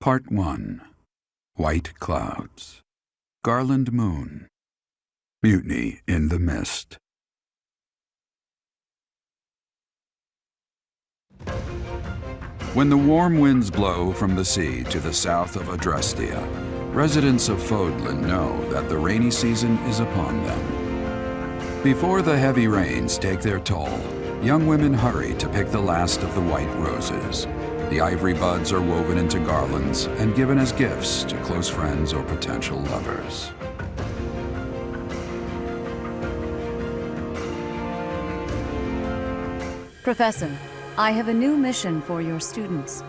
Part 1. White Clouds. Garland Moon. Mutiny in the Mist. When the warm winds blow from the sea to the south of Adrestia, residents of Fodlan know that the rainy season is upon them. Before the heavy rains take their toll, young women hurry to pick the last of the white roses. The ivory buds are woven into garlands and given as gifts to close friends or potential lovers. Professor, I have a new mission for your students.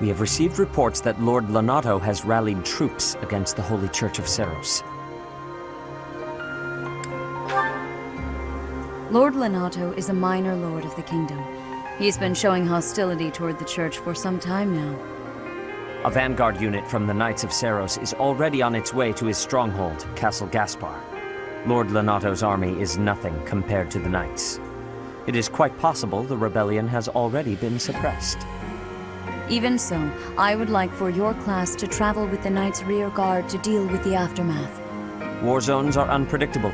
We have received reports that Lord Lonato has rallied troops against the Holy Church of Seros. Lord Lonato is a minor lord of the kingdom. He's been showing hostility toward the church for some time now. A vanguard unit from the Knights of Seros is already on its way to his stronghold, Castle Gaspar. Lord Lonato's army is nothing compared to the Knights. It is quite possible the rebellion has already been suppressed. Even so, I would like for your class to travel with the Knights' rear guard to deal with the aftermath. War zones are unpredictable.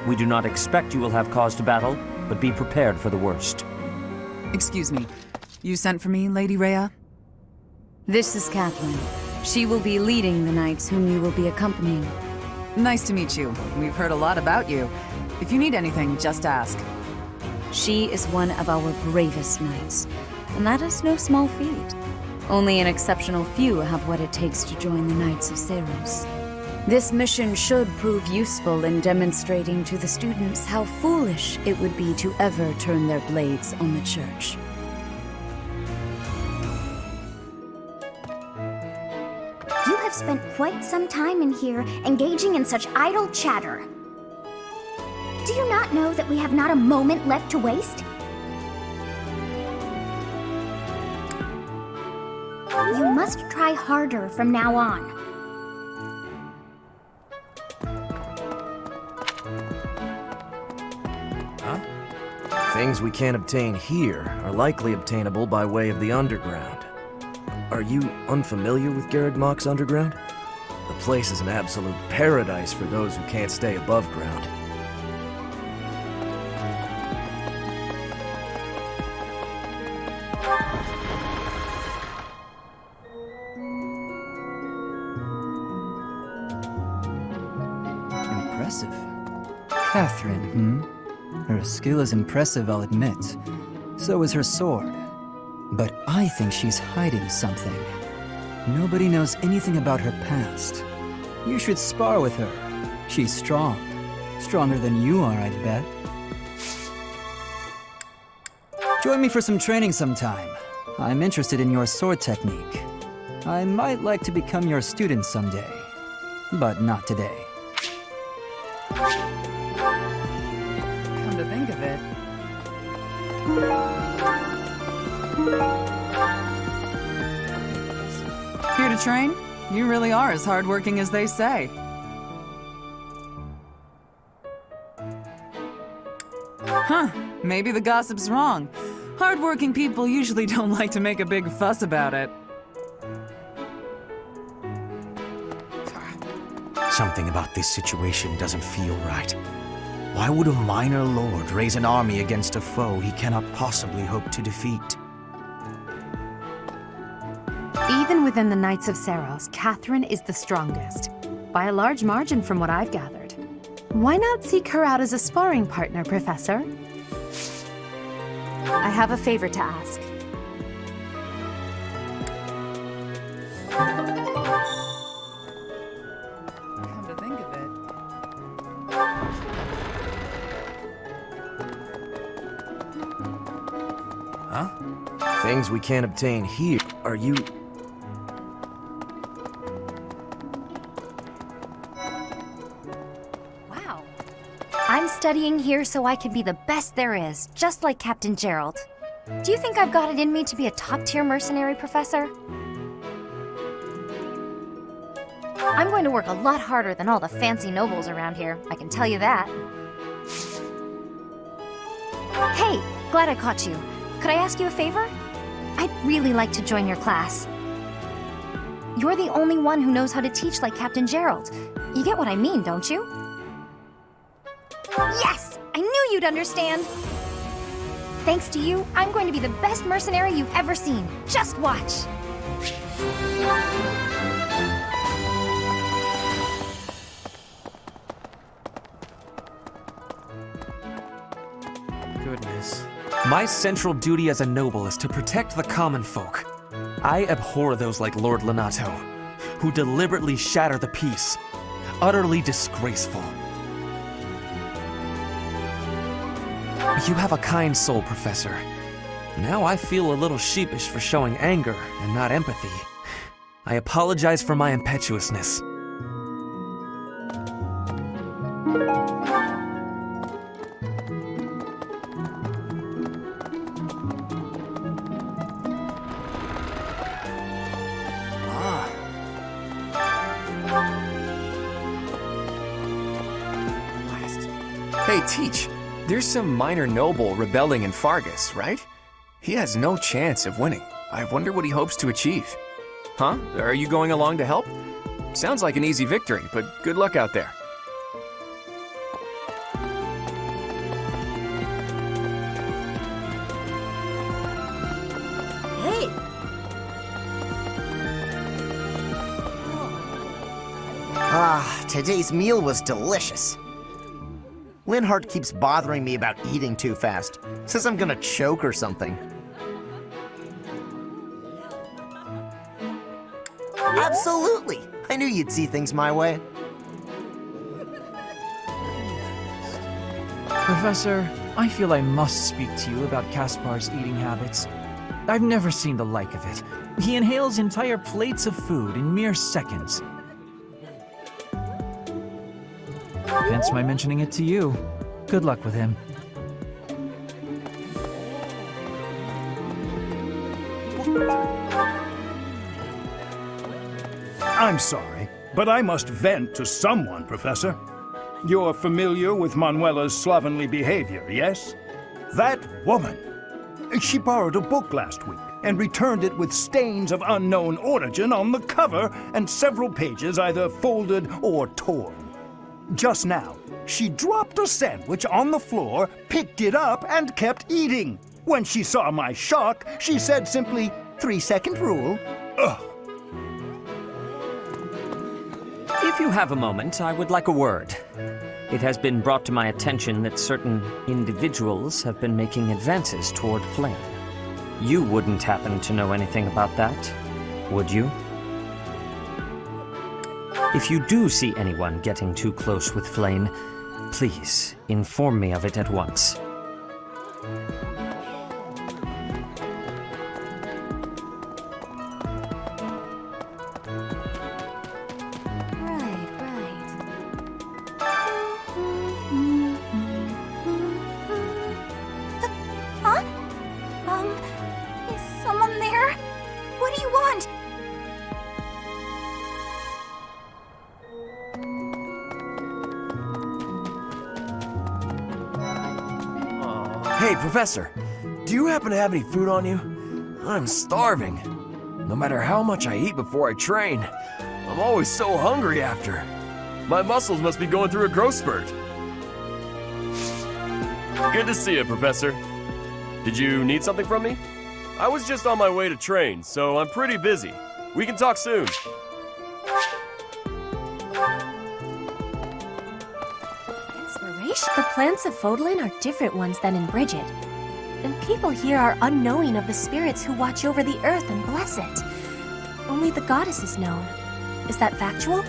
We do not expect you will have cause to battle, but be prepared for the worst. Excuse me. You sent for me, Lady Rhea? This is Catherine. She will be leading the Knights whom you will be accompanying. Nice to meet you. We've heard a lot about you. If you need anything, just ask. She is one of our bravest knights, and that is no small feat. Only an exceptional few have what it takes to join the Knights of Seros. This mission should prove useful in demonstrating to the students how foolish it would be to ever turn their blades on the church. You have spent quite some time in here, engaging in such idle chatter. Do you not know that we have not a moment left to waste? You must try harder from now on. Things we can't obtain here are likely obtainable by way of the underground. Are you unfamiliar with Garrigmach's underground? The place is an absolute paradise for those who can't stay above ground. Impressive. Catherine, Her skill is impressive, I'll admit. So is her sword. But I think she's hiding something. Nobody knows anything about her past. You should spar with her. She's strong. Stronger than you are, I'd bet. Join me for some training sometime. I'm interested in your sword technique. I might like to become your student someday. But not today. Come to think of it. Here to train? You really are as hardworking as they say. Huh, maybe the gossip's wrong. Hardworking people usually don't like to make a big fuss about it. Something about this situation doesn't feel right. Why would a minor lord raise an army against a foe he cannot possibly hope to defeat? Even within the Knights of Seros, Catherine is the strongest, by a large margin from what I've gathered. Why not seek her out as a sparring partner, Professor? I have a favor to ask. Come to think of it. Huh? Things we can't obtain here. Are you... Wow. I'm studying here so I can be the best there is, just like Captain Gerald. Do you think I've got it in me to be a top-tier mercenary, Professor? I'm going to work a lot harder than all the fancy nobles around here, I can tell you that. Hey, glad I caught you. Could I ask you a favor? I'd really like to join your class. You're the only one who knows how to teach like Captain Gerald. You get what I mean, don't you? Yes! I knew you'd understand! Thanks to you, I'm going to be the best mercenary you've ever seen. Just watch! Goodness. My central duty as a noble is to protect the common folk. I abhor those like Lord Lonato, who deliberately shatter the peace. Utterly disgraceful. You have a kind soul, Professor. Now I feel a little sheepish for showing anger and not empathy. I apologize for my impetuousness. Hey, Teach, there's some minor noble rebelling in Fargus, right? He has no chance of winning. I wonder what he hopes to achieve. Huh? Are you going along to help? Sounds like an easy victory, but good luck out there. Hey! Ah, today's meal was delicious. Linhardt keeps bothering me about eating too fast. Says I'm gonna choke or something. Absolutely! I knew you'd see things my way. Professor, I feel I must speak to you about Caspar's eating habits. I've never seen the like of it. He inhales entire plates of food in mere seconds. Hence my mentioning it to you. Good luck with him. I'm sorry, but I must vent to someone, Professor. You're familiar with Manuela's slovenly behavior, yes? That woman! She borrowed a book last week and returned it with stains of unknown origin on the cover and several pages either folded or torn. Just now, she dropped a sandwich on the floor, picked it up, and kept eating. When she saw my shock, she said simply, 3-second rule. Ugh. If you have a moment, I would like a word. It has been brought to my attention that certain individuals have been making advances toward Flame. You wouldn't happen to know anything about that, would you? If you do see anyone getting too close with Flame, please inform me of it at once. Is someone there? What do you want? Hey, Professor, do you happen to have any food on you? I'm starving. No matter how much I eat before I train, I'm always so hungry after. My muscles must be going through a growth spurt. Good to see you, Professor. Did you need something from me? I was just on my way to train, so I'm pretty busy. We can talk soon. The plants of Fodlan are different ones than in Bridget. And people here are unknowing of the spirits who watch over the earth and bless it. Only the goddess is known. Is that factual?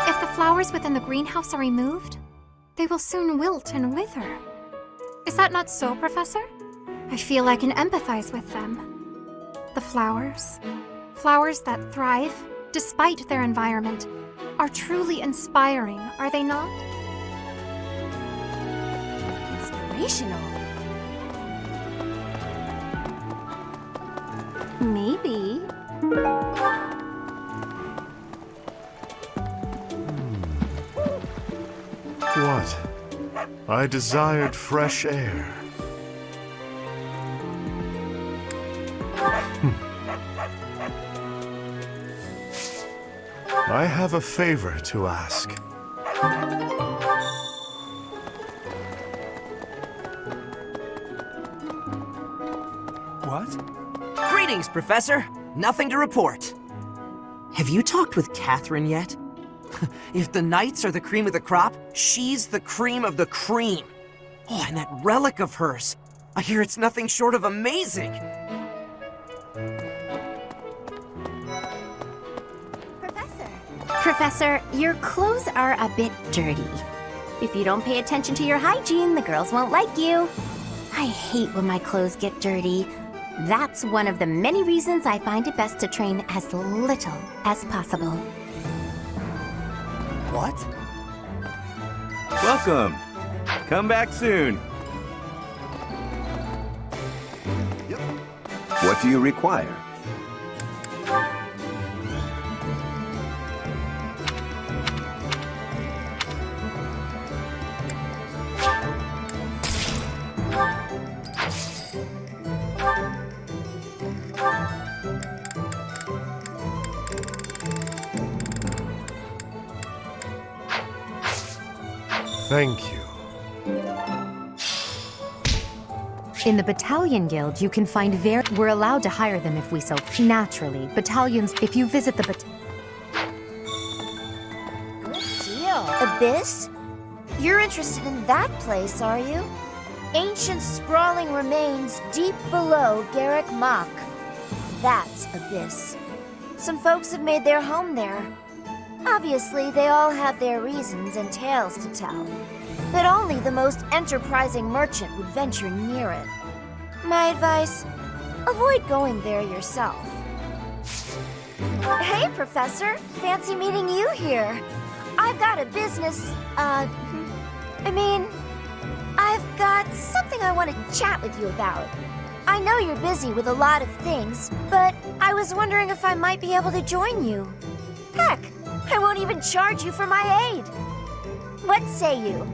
If the flowers within the greenhouse are removed, they will soon wilt and wither. Is that not so, Professor? I feel I can empathize with them. The flowers that thrive, despite their environment, are truly inspiring, are they not? Inspirational. Maybe. What? I desired fresh air. I have a favor to ask. What? Greetings, Professor. Nothing to report. Have you talked with Catherine yet? If the knights are the cream of the crop, she's the cream of the cream. Oh, and that relic of hers. I hear it's nothing short of amazing. Professor, your clothes are a bit dirty. If you don't pay attention to your hygiene, the girls won't like you. I hate when my clothes get dirty. That's one of the many reasons I find it best to train as little as possible. What? Welcome. Come back soon. What do you require? Thank you. In the Battalion Guild, you can find we're allowed to hire them if we so naturally. Battalions, if you visit the Deal. Abyss? You're interested in that place, are you? Ancient sprawling remains deep below Garrick Mach. That's Abyss. Some folks have made their home there. Obviously, they all have their reasons and tales to tell. But only the most enterprising merchant would venture near it. My advice, avoid going there yourself. Hey, Professor. Fancy meeting you here. I've got a business, I've got something I want to chat with you about. I know you're busy with a lot of things, but I was wondering if I might be able to join you. Heck, I won't even charge you for my aid. What say you?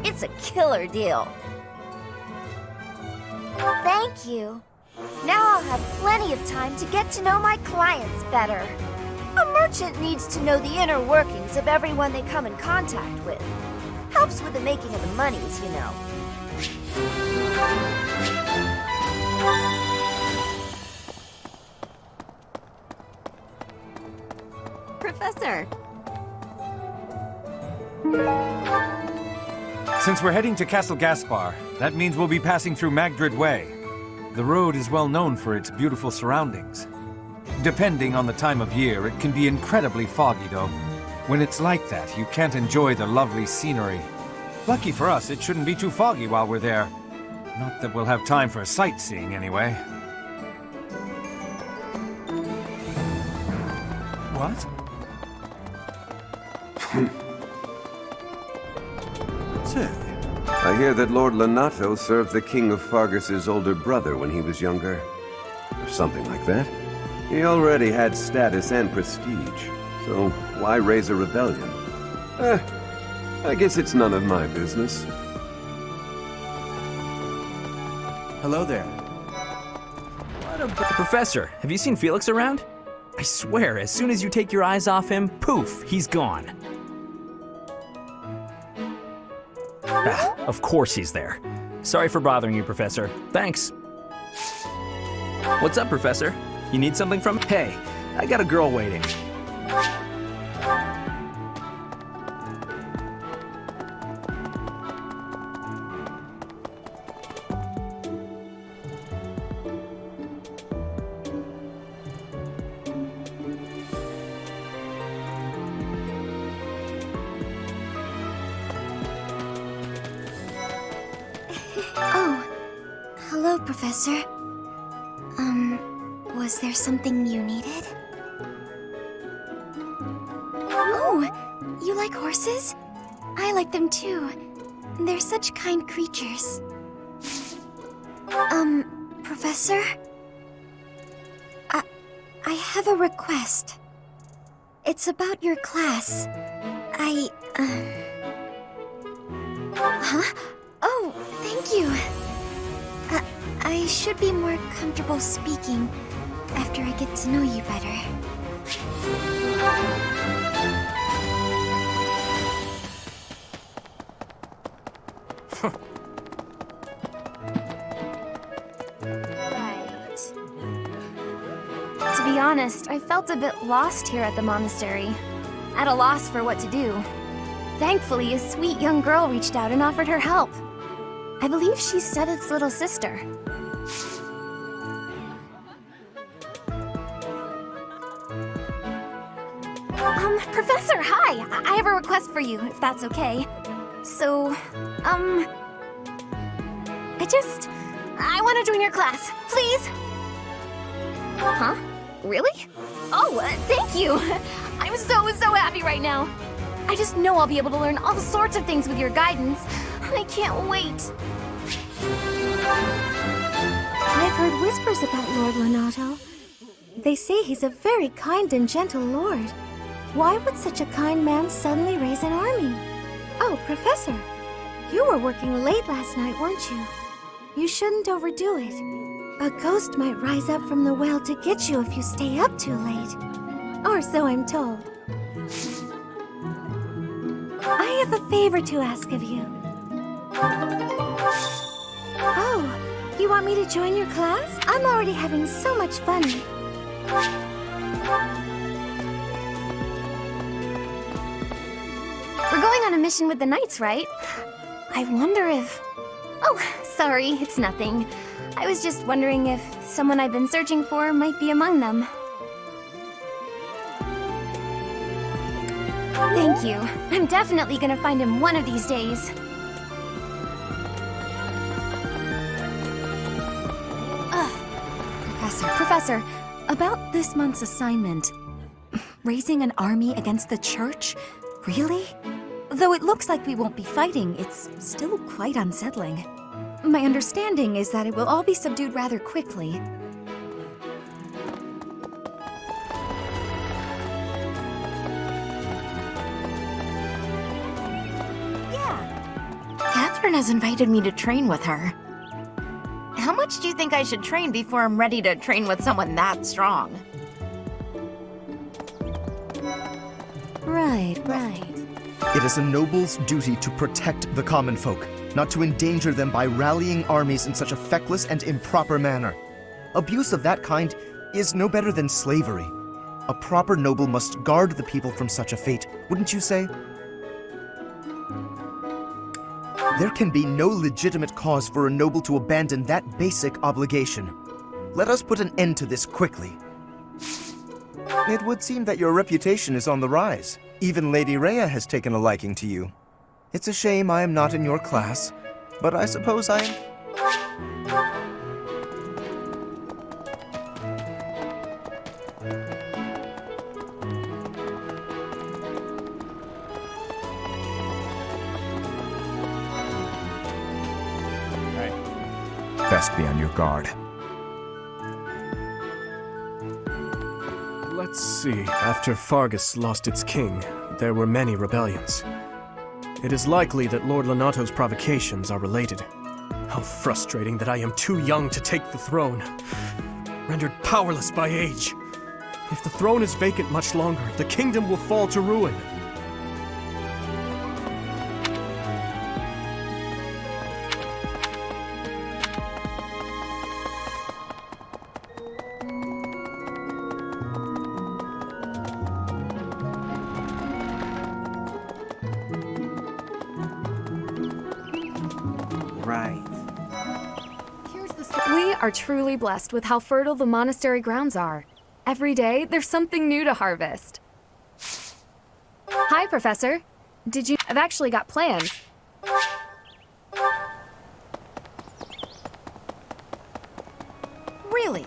It's a killer deal. Thank you. Now I'll have plenty of time to get to know my clients better. A merchant needs to know the inner workings of everyone they come in contact with. Helps with the making of the monies, you know. Professor! Since we're heading to Castle Gaspar, that means we'll be passing through Magdred Way. The road is well known for its beautiful surroundings. Depending on the time of year, it can be incredibly foggy, though. When it's like that, you can't enjoy the lovely scenery. Lucky for us, it shouldn't be too foggy while we're there. Not that we'll have time for sightseeing, anyway. What? Say, I hear that Lord Lonato served the King of Fargus's older brother when he was younger. Or something like that. He already had status and prestige, so why raise a rebellion? I guess it's none of my business. Hello there. Professor, have you seen Felix around? I swear, as soon as you take your eyes off him, poof, he's gone. Ah, of course he's there. Sorry for bothering you, Professor. Thanks. What's up, Professor? You need something from me? Hey, I got a girl waiting. Oh, hello, Professor. Was there something you needed? Oh, you like horses? I like them too. They're such kind creatures. Professor? I have a request. It's about your class. Huh? Oh, thank you. I should be more comfortable speaking. after I get to know you better. Right. To be honest, I felt a bit lost here at the monastery. At a loss for what to do. Thankfully, a sweet young girl reached out and offered her help. I believe she's Sedith's little sister. Professor, hi! I have a request for you, if that's okay. So, I want to join your class, please! Huh? Really? Oh, thank you! I'm so happy right now. I just know I'll be able to learn all sorts of things with your guidance. I can't wait. I've heard whispers about Lord Lonato. They say he's a very kind and gentle lord. Why would such a kind man suddenly raise an army? Oh, Professor, you were working late last night, weren't you? You shouldn't overdo it. A ghost might rise up from the well to get you if you stay up too late. Or so I'm told. I have a favor to ask of you. Oh, you want me to join your class? I'm already having so much fun. We're going on a mission with the knights, right? I wonder if... Oh, sorry, it's nothing. I was just wondering if someone I've been searching for might be among them. Thank you. I'm definitely gonna find him one of these days. Professor, about this month's assignment. Raising an army against the church? Really? Though it looks like we won't be fighting, it's still quite unsettling. My understanding is that it will all be subdued rather quickly. Catherine has invited me to train with her. How much do you think I should train before I'm ready to train with someone that strong? Right. It is a noble's duty to protect the common folk, not to endanger them by rallying armies in such a feckless and improper manner. Abuse of that kind is no better than slavery. A proper noble must guard the people from such a fate, wouldn't you say? There can be no legitimate cause for a noble to abandon that basic obligation. Let us put an end to this quickly. It would seem that your reputation is on the rise. Even Lady Rhea has taken a liking to you. It's a shame I am not in your class, but I suppose I am... Best be on your guard. Let's see. After Fargus lost its king, there were many rebellions. It is likely that Lord Lonato's provocations are related. How frustrating that I am too young to take the throne, rendered powerless by age. If the throne is vacant much longer, the kingdom will fall to ruin. We are truly blessed with how fertile the monastery grounds are. Every day, there's something new to harvest. Hi, Professor. I've actually got plans. Really?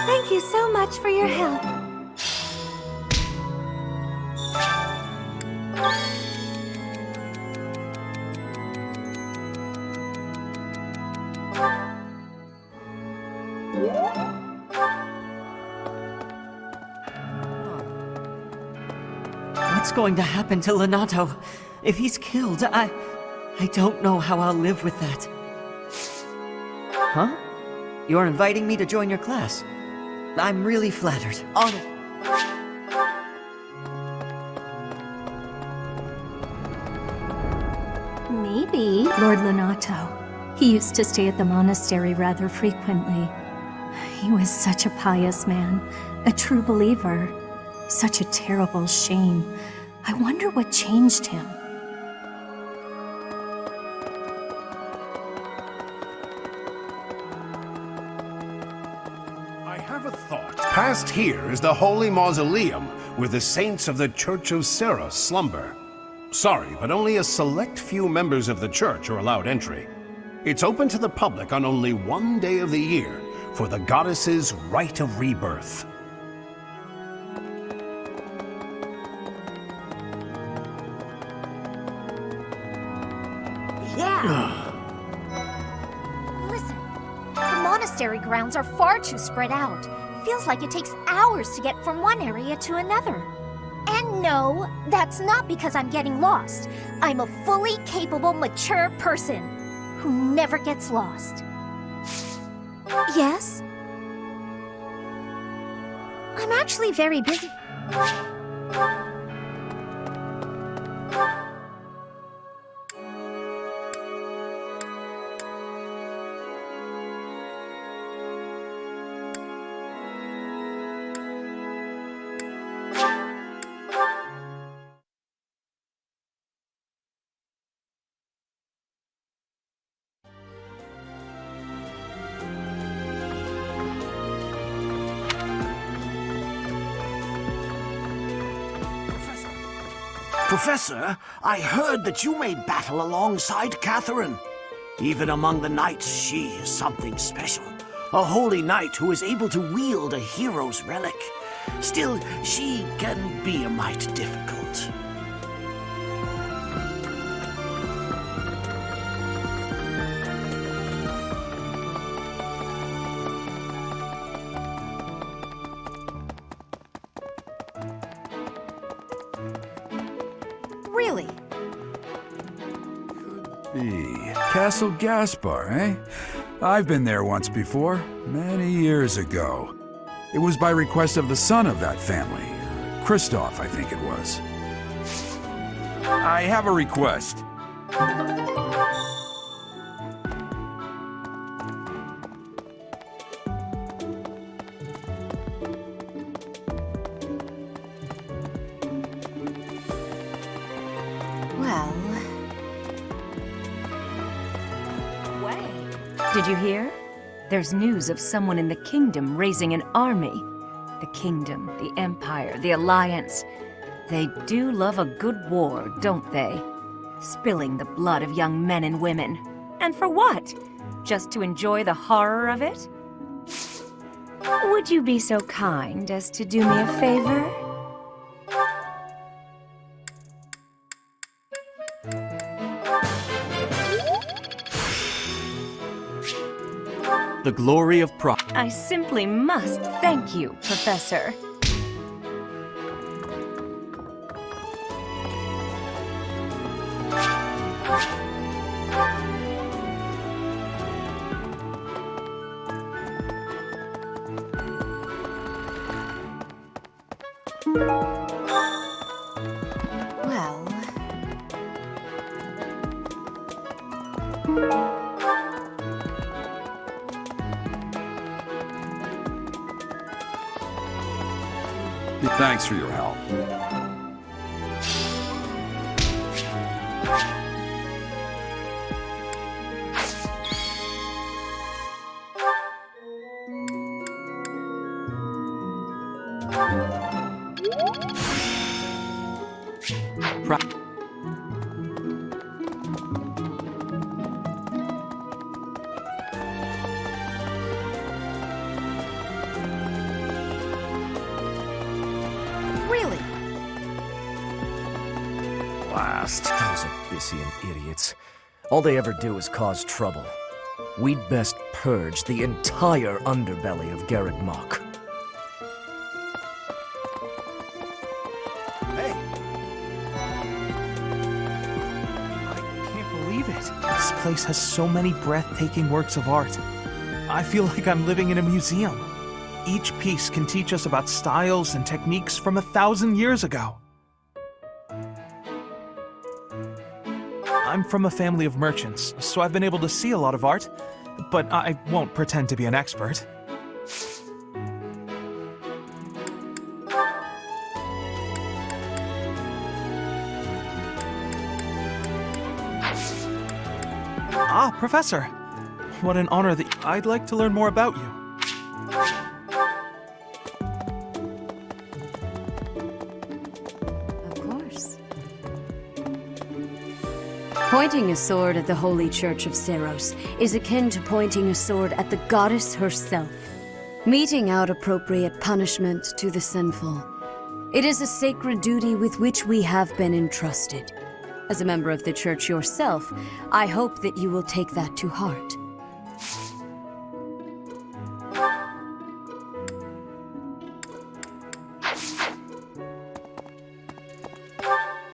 Thank you so much for your help. What's going to happen to Lonato? If he's killed, I don't know how I'll live with that. Huh? You're inviting me to join your class. I'm really flattered. Honest. Maybe. Lord Lonato. He used to stay at the monastery rather frequently. He was such a pious man, a true believer. Such a terrible shame. I wonder what changed him. I have a thought. Past here is the holy mausoleum where the saints of the Church of Seros slumber. Sorry, but only a select few members of the church are allowed entry. It's open to the public on only one day of the year for the goddess's rite of rebirth. Yeah! Listen, the monastery grounds are far too spread out. Feels like it takes hours to get from one area to another. And no, that's not because I'm getting lost. I'm a fully capable, mature person who never gets lost. Yes? I'm actually very busy. Professor, I heard that you may battle alongside Catherine. Even among the knights, she is something special. A holy knight who is able to wield a hero's relic. Still, she can be a mite difficult. Really? Castle Gaspar, eh? I've been there once before, many years ago. It was by request of the son of that family. Christoph, I think it was. I have a request. Well... Did you hear? There's news of someone in the kingdom raising an army. The kingdom, the empire, the alliance. They do love a good war, don't they? Spilling the blood of young men and women. And for what? Just to enjoy the horror of it? Would you be so kind as to do me a favor? The glory of I simply must thank you, Professor. Thanks for your help. Really? Blast. Those Abyssian idiots. All they ever do is cause trouble. We'd best purge the entire underbelly of Garreg Mach. Hey, place has so many breathtaking works of art. I feel like I'm living in a museum. Each piece can teach us about styles and techniques from 1,000 years ago. I'm from a family of merchants, so I've been able to see a lot of art, but I won't pretend to be an expert. Ah, Professor! What an honor that I'd like to learn more about you. Of course. Pointing a sword at the Holy Church of Seros is akin to pointing a sword at the goddess herself, meting out appropriate punishment to the sinful. It is a sacred duty with which we have been entrusted. As a member of the church yourself, I hope that you will take that to heart.